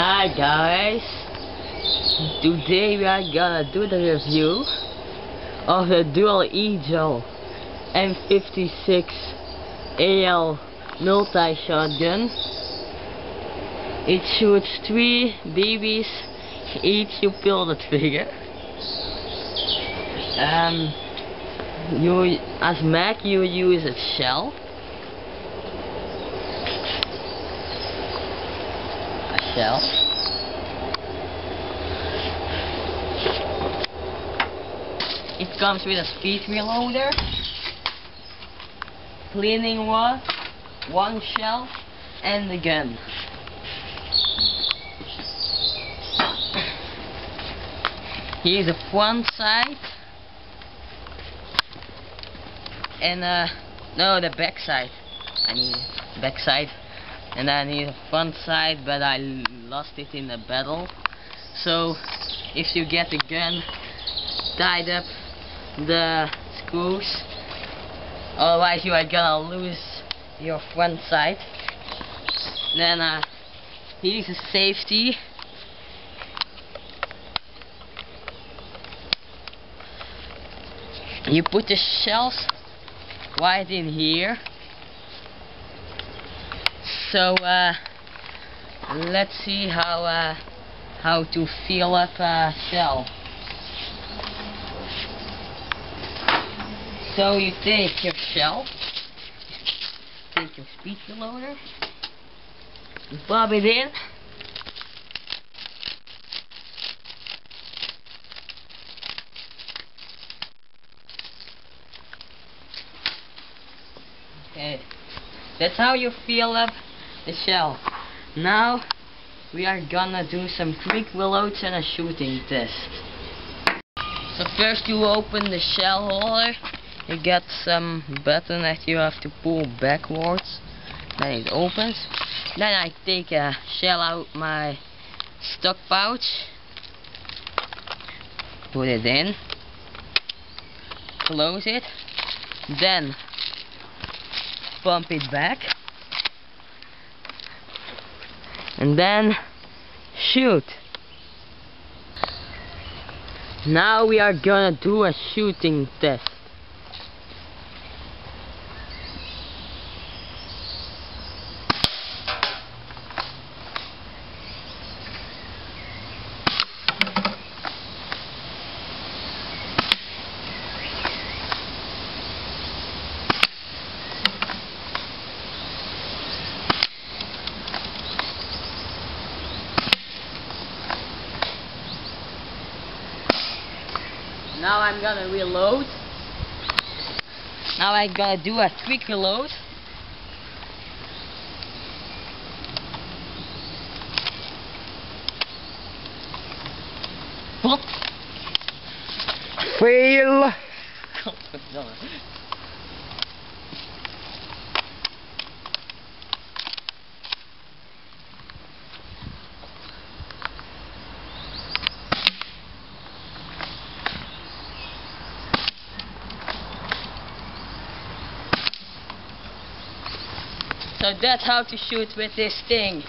Hi guys, today we are gonna do the review of the Dual Eagle M56 AL multi-shotgun. It shoots 3 BBs each. You pull the trigger. As mag you use a shell. It comes with a speed reloader, cleaning rod, 1 shell, and the gun. Here's the front side, and no, the back side. I need back side. And I need a front side, but I lost it in the battle. So if you get the gun, tied up the screws, otherwise you are gonna lose your front side. Then here's a safety. You put the shells right in here. So let's see how to fill up a shell. So you take your shell, take your speed reloader, you pop it in, okay, that's how you fill up the shell. Now we are gonna do some quick reloads and a shooting test. So first you open the shell holder. You get some button that you have to pull backwards. Then it opens. Then I take a shell out my stock pouch, put it in, close it, then pump it back, and then shoot. Now we are gonna do a shooting test. Now I'm gonna reload. Now I'm gonna do a quick reload. What? Fail! So that's how to shoot with this thing.